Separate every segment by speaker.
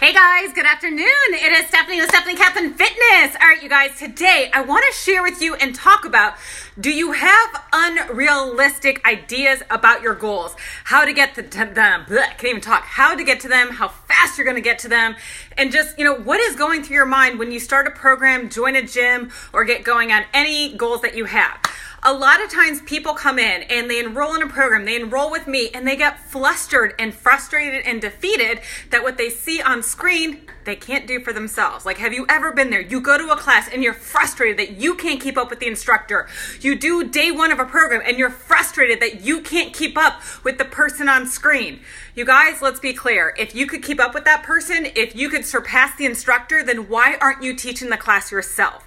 Speaker 1: Hey guys, good afternoon. It is Stephanie with Stephanie Kaplan Fitness. All right, you guys, today I want to share with you and talk about, do you have unrealistic ideas about your goals? How to get to them, can't even talk, how to get to them, how fast you're going to get to them, and just, what is going through your mind when you start a program, join a gym, or get going on any goals that you have. A lot of times people come in and they enroll in a program, they enroll with me, and they get flustered and frustrated and defeated that what they see on screen, they can't do for themselves. Like, have you ever been there? You go to a class and you're frustrated that you can't keep up with the instructor. You do day one of a program and you're frustrated that you can't keep up with the person on screen. You guys, let's be clear. If you could keep up with that person, if you could surpass the instructor, then why aren't you teaching the class yourself?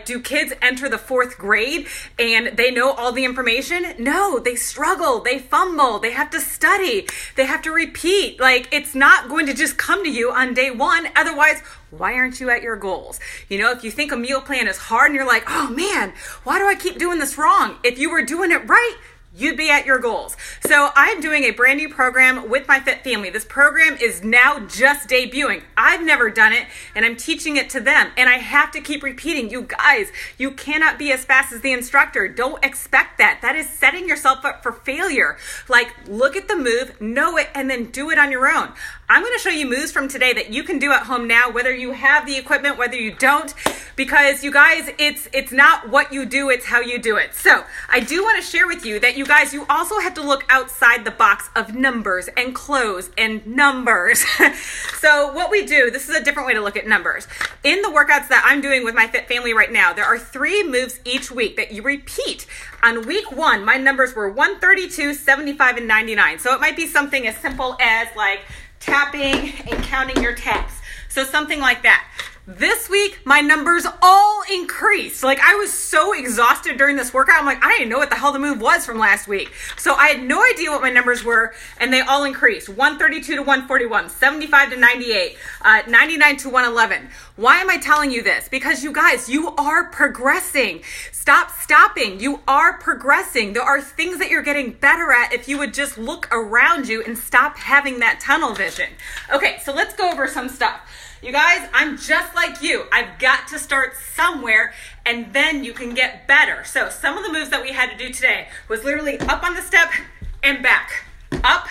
Speaker 1: Do kids enter the fourth grade and they know all the information? No, they struggle, they fumble, they have to study, they have to repeat. It's not going to just come to you on day one. Otherwise, why aren't you at your goals? If you think a meal plan is hard and you're like, oh man, why do I keep doing this wrong? If you were doing it right, you'd be at your goals. So I'm doing a brand new program with my Fit family. This program is now just debuting. I've never done it, and I'm teaching it to them. And I have to keep repeating, you guys, you cannot be as fast as the instructor. Don't expect that. That is setting yourself up for failure. Look at the move, know it, and then do it on your own. I'm going to show you moves from today that you can do at home now, whether you have the equipment, whether you don't, because you guys, it's not what you do, it's how you do it. So I do want to share with you that you guys, you also have to look outside the box of numbers and clothes and numbers. So what we do, this is a different way to look at numbers. In the workouts that I'm doing with my Fit family right now, there are 3 moves each week that you repeat. On week 1, my numbers were 132, 75, and 99. So it might be something as simple as tapping and counting your taps. So something like that. This week, my numbers all increased. I was so exhausted during this workout. I'm I didn't know what the hell the move was from last week. So I had no idea what my numbers were, and they all increased. 132 to 141, 75 to 98, 99 to 111. Why am I telling you this? Because you guys, you are progressing. Stop stopping. You are progressing. There are things that you're getting better at if you would just look around you and stop having that tunnel vision. Okay, so let's go over some stuff. You guys, I'm just like you. I've got to start somewhere, and then you can get better. So some of the moves that we had to do today was literally up on the step and back, up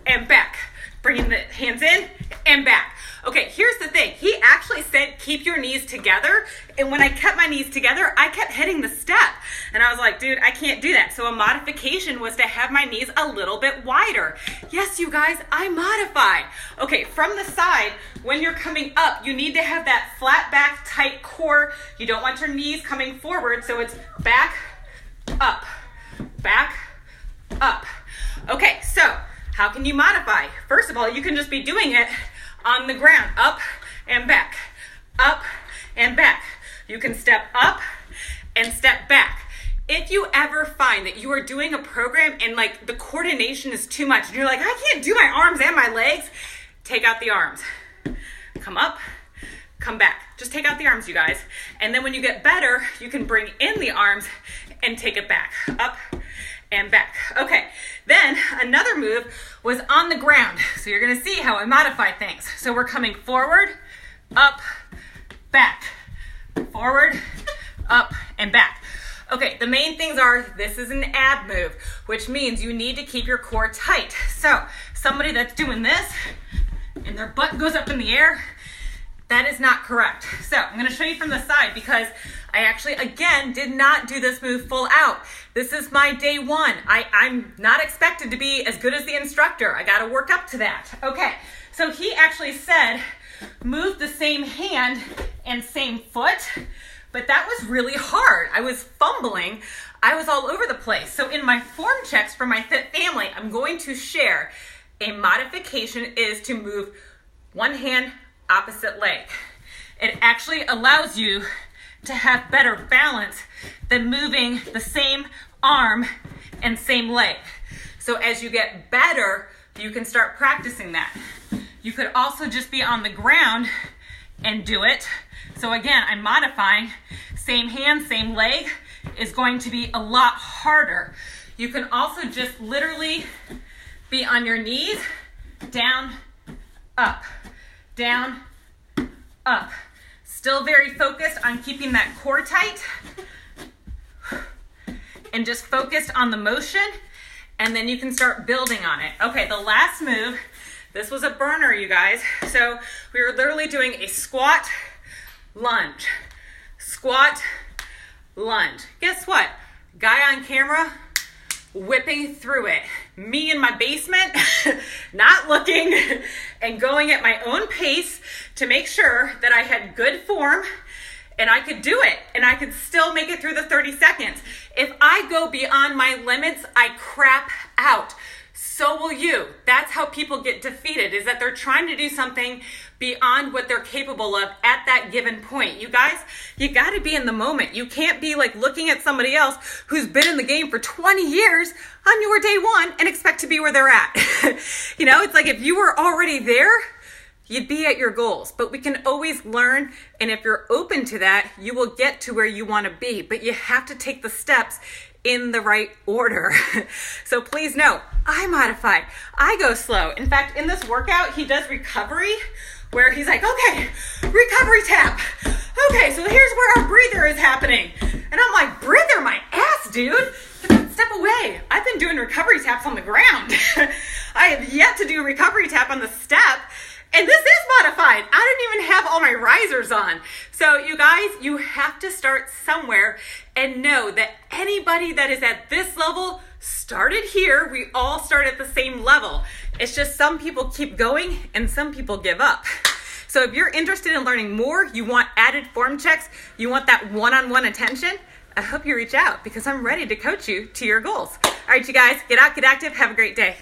Speaker 1: and back, bringing the hands in and back. Okay, here's the thing. He actually said, keep your knees together. And when I kept my knees together, I kept hitting the step. And I was like, dude, I can't do that. So a modification was to have my knees a little bit wider. Yes, you guys, I modify. Okay, from the side, when you're coming up, you need to have that flat back, tight core. You don't want your knees coming forward. So it's back, up, back, up. Okay, so how can you modify? First of all, you can just be doing it on the ground, up and back, up and back. You can step up and step back. If you ever find that you are doing a program and the coordination is too much, and you're like, I can't do my arms and my legs, take out the arms. Come up, come back. Just take out the arms, you guys. And then when you get better, you can bring in the arms and take it back, up and back. Okay, then another move was on the ground. So you're gonna see how I modify things. So we're coming forward, up, back, forward, up, and back. Okay, the main things are, this is an ab move, which means you need to keep your core tight. So somebody that's doing this and their butt goes up in the air, that is not correct. So I'm gonna show you from the side because I actually, again, did not do this move full out. This is my day 1. I'm not expected to be as good as the instructor. I gotta work up to that. Okay, so he actually said, move the same hand and same foot, but that was really hard. I was fumbling. I was all over the place. So in my form checks for my Fit family, I'm going to share a modification is to move one hand, opposite leg. It actually allows you to have better balance than moving the same arm and same leg. So as you get better, you can start practicing that. You could also just be on the ground and do it. So again, I'm modifying. Same hand, same leg is going to be a lot harder. You can also just literally be on your knees, down, up, down, up. Still very focused on keeping that core tight and just focused on the motion, and then you can start building on it. Okay, the last move, this was a burner, you guys. So we were literally doing a squat, lunge, squat, lunge. Guess what? Guy on camera, whipping through it. Me in my basement, not looking, and going at my own pace to make sure that I had good form and I could do it and I could still make it through the 30 seconds. If I go beyond my limits, I crap out. So will you. That's how people get defeated, is that they're trying to do something beyond what they're capable of at that given point. You guys, you got to be in the moment. You can't be like looking at somebody else who's been in the game for 20 years on your day one and expect to be where they're at. You know, it's like if you were already there, you'd be at your goals. But we can always learn, and if you're open to that, you will get to where you want to be. But you have to take the steps in the right order. So please know, I modify. I go slow. In fact, in this workout, he does recovery, where he's like, okay, recovery tap. Okay, so here's where our breather is happening. And I'm like, breather, my ass, dude. Step away. I've been doing recovery taps on the ground. I have yet to do a recovery tap on the step. And this is modified. I didn't even have all my risers on. So you guys, you have to start somewhere and know that anybody that is at this level started here. We all start at the same level. It's just some people keep going and some people give up. So if you're interested in learning more, you want added form checks, you want that one-on-one attention, I hope you reach out because I'm ready to coach you to your goals. All right, you guys, get out, get active, have a great day.